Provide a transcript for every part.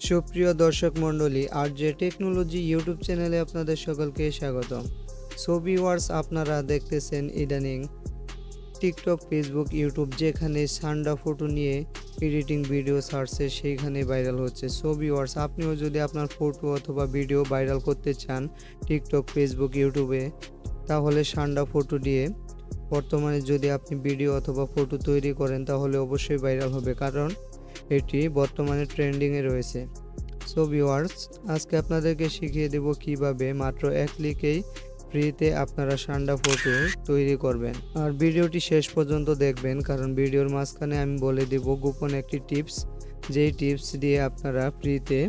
সুপ্রিয় দর্শক মণ্ডলী, আরজে টেকনোলজি ইউটিউব চ্যানেলে আপনাদের সকলকে স্বাগতম। সো ভিউয়ার্স, আপনারা দেখতেছেন ইদানিং টিকটক, ফেসবুক, ইউটিউব যেখানে সান্ডা ফটো নিয়ে এডিটিং ভিডিও ছাড়ছে সেইখানে ভাইরাল হচ্ছে। সো ভিউয়ার্স, আপনিও যদি আপনার ফটো অথবা ভিডিও ভাইরাল করতে চান টিকটক, ফেসবুক, ইউটিউবে, তাহলে সান্ডা ফটো দিয়ে বর্তমানে যদি আপনি ভিডিও অথবা ফটো তৈরি করেন তাহলে অবশ্যই ভাইরাল হবে, কারণ এটি বর্তমানে ট্রেন্ডিংয়ে রয়েছে। সো ভিউয়ার্স, আজকে আপনাদেরকে শিখিয়ে দেব কিভাবে মাত্র এক ক্লিকেই ফ্রিতে আপনারা সান্ডা ফটো তৈরি করবেন। আর ভিডিওটি শেষ পর্যন্ত দেখবেন, কারণ ভিডিওর মাঝখানে আমি বলে দেব গোপন একটি টিপস, যেই টিপস দিয়ে আপনারা ফ্রিতে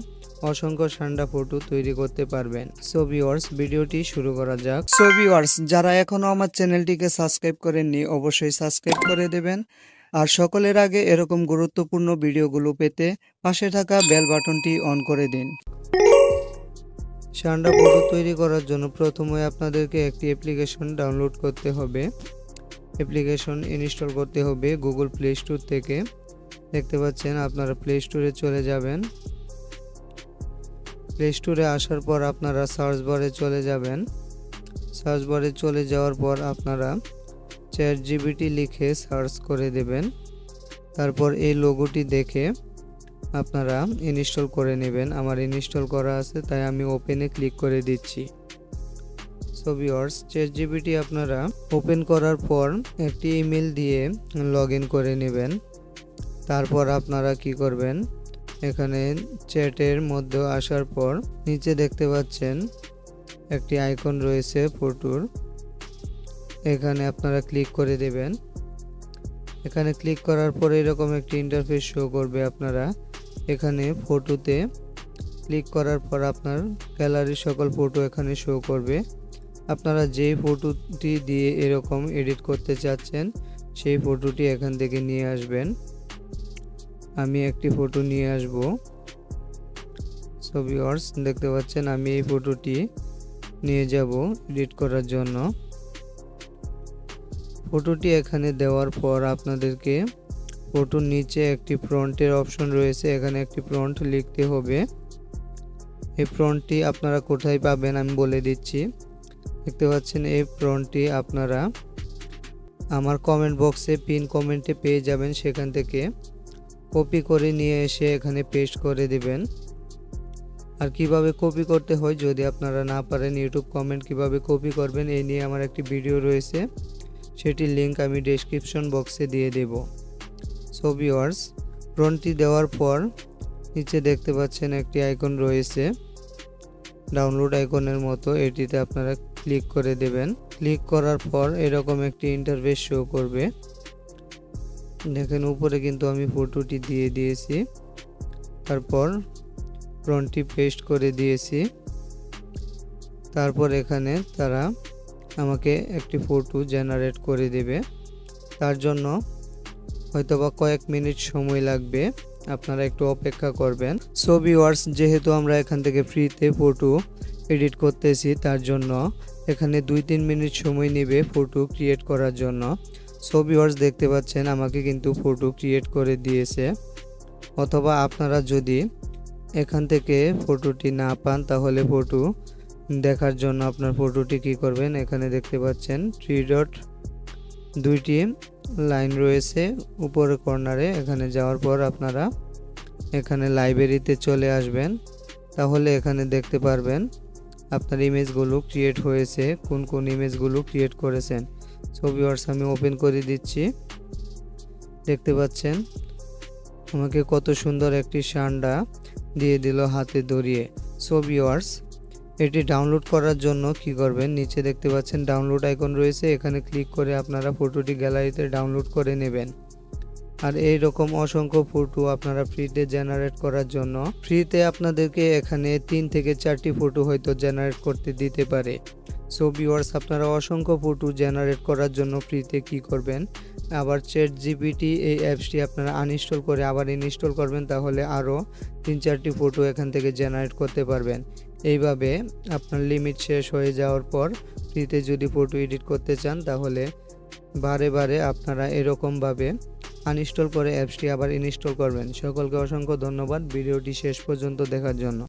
অসংখ্য সান্ডা ফটো তৈরি করতে পারবেন। সো ভিউয়ার্স, ভিডিওটি শুরু করা যাক। সো ভিউয়ার্স, যারা এখনো আমার চ্যানেলটিকে সাবস্ক্রাইব করেননি অবশ্যই সাবস্ক্রাইব করে দেবেন। আর সকলের আগে এরকম গুরুত্বপূর্ণ ভিডিওগুলো পেতে পাশে থাকা বেল বাটনটি অন করে দিন। সান্ডা ফটো তৈরি করার জন্য প্রথমে আপনাদেরকে একটি অ্যাপ্লিকেশন ডাউনলোড করতে হবে। অ্যাপ্লিকেশন ইনস্টল করতে হবে গুগল প্লে স্টোর থেকে। দেখতে পাচ্ছেন, আপনারা প্লে স্টোরে চলে যাবেন। প্লে স্টোরে আসার পর আপনারা সার্চ বারে চলে যাবেন। সার্চ বারে চলে যাওয়ার পর আপনারা ChatGPT লিখে সার্চ করে দেবেন। তারপর এই লোগোটি দেখে আপনারা ইনস্টল করে নেবেন। আমার ইনস্টল করা আছে তাই আমি ওপেনে ক্লিক করে দিচ্ছি। সো ভিউয়ার্স, ChatGPT আপনারা ওপেন করার পর একটি ইমেল দিয়ে লগইন করে নেবেন। তারপর আপনারা কি করবেন, এখানে চ্যাটের মধ্যে আসার পর নিচে দেখতে পাচ্ছেন একটি আইকন রয়েছে ফটোর, এখানে আপনারা ক্লিক করে দেবেন। এখানে ক্লিক করার পর এরকম একটি ইন্টারফেস শো করবে। আপনারা এখানে ফটোতে ক্লিক করার পর আপনার গ্যালারির সকল ফটো এখানে শো করবে। আপনারা যেই ফটোটি দিয়ে এরকম এডিট করতে চাচ্ছেন সেই ফটোটি এখান থেকে নিয়ে আসবেন। আমি একটি ফটো নিয়ে আসব। সো ভিউয়ার্স, দেখতে পাচ্ছেন আমি এই ফটোটি নিয়ে যাব এডিট করার জন্য। ফটোটি এখানে দেওয়ার পর আপনাদেরকে ফটোর নিচে একটি ফন্টের অপশন রয়েছে, এখানে একটি ফন্ট লিখতে হবে। এই ফন্টটি আপনারা কোথায় পাবেন আমি বলে দিচ্ছি। দেখতে পাচ্ছেন এই ফন্টটি আপনারা আমার কমেন্ট বক্সে পিন কমেন্টে পেয়ে যাবেন, সেখান থেকে কপি করে নিয়ে এসে এখানে পেস্ট করে দিবেন। আর কিভাবে কপি করতে হয় যদি আপনারা না পারেন, ইউটিউব কমেন্ট কিভাবে কপি করবেন এই নিয়ে আমার একটি ভিডিও রয়েছে, সেটির লিংক আমি ডেসক্রিপশন বক্সে দিয়ে দেব। সো ভিউয়ার্স, ফন্টটি দেওয়ার পর নিচে দেখতে পাচ্ছেন একটি আইকন রয়েছে ডাউনলোড আইকনের মতো, এটিতে আপনারা ক্লিক করে দেবেন। ক্লিক করার পর এরকম একটি ইন্টারফেস শো করবে। দেখেন উপরে কিন্তু আমি ফটোটি দিয়ে দিয়েছি, তারপর ফন্টটি পেস্ট করে দিয়েছি। তারপর এখানে তারা আমাকে একটি ফটো জেনারেট করে দেবে। তার জন্য হয়তোবা কয়েক মিনিট সময় লাগবে, আপনারা একটু অপেক্ষা করবেন। সো ভিউয়ার্স, যেহেতু আমরা এখান থেকে ফ্রিতে ফটো এডিট করতেছি তার জন্য এখানে 2-3 মিনিট সময় নেবে ফটো ক্রিয়েট করার জন্য। সো ভিউয়ার্স, দেখতে পাচ্ছেন আমাকে কিন্তু ফটো ক্রিয়েট করে দিয়েছে। অথবা আপনারা যদি এখান থেকে ফটোটি না পান তাহলে ফটো দেখার জন্য আপনার ফটোটি কি করবেন, এখানে দেখতে পাচ্ছেন 3 ডট 2টি লাইন রয়েছে উপরের কর্নারে, এখানে যাওয়ার পর আপনারা এখানে লাইব্রেরিতে চলে আসবেন। তাহলে এখানে দেখতে পারবেন আপনার ইমেজগুলো ক্রিয়েট হয়েছে, কোন কোন ইমেজগুলো ক্রিয়েট করেছেন। সো ভিউয়ার্স, আমি ওপেন করে দিচ্ছি। দেখতে পাচ্ছেন আমাকে কত সুন্দর একটি সান্ডা দিয়ে দিল হাতে ধরিয়ে। সো ভিউয়ার্স, এটি ডাউনলোড করার জন্য কি করবেন, নিচে দেখতে পাচ্ছেন ডাউনলোড আইকন রয়েছে, এখানে ক্লিক করে আপনারা ফটোটি গ্যালারিতে ডাউনলোড করে নেবেন। আর এই রকম অসংখ্য ফটো আপনারা ফ্রিতে জেনারেট করার জন্য ফ্রিতে আপনাদেরকে এখানে 3 থেকে 4টি ফটো হয়তো জেনারেট করতে দিতে পারে। সো ভিউয়ার্স, আপনারা অসংখ্য ফটো জেনারেট করার জন্য ফ্রিতে কি করবেন, আবার ChatGPT এই অ্যাপসটি আপনারা আনইনস্টল করে আবার ইনস্টল করবেন, তাহলে আরও 3-4টি ফটো এখান থেকে জেনারেট করতে পারবেন। এইভাবে আপনার লিমিট শেষ হয়ে যাওয়ার পর ফ্রিতে যদি ফটো এডিট করতে চান তাহলে বারে বারে আপনারা এরকমভাবে আনইনস্টল করে অ্যাপসটি আবার ইনস্টল করবেন। সকলকে অসংখ্য ধন্যবাদ ভিডিওটি শেষ পর্যন্ত দেখার জন্য।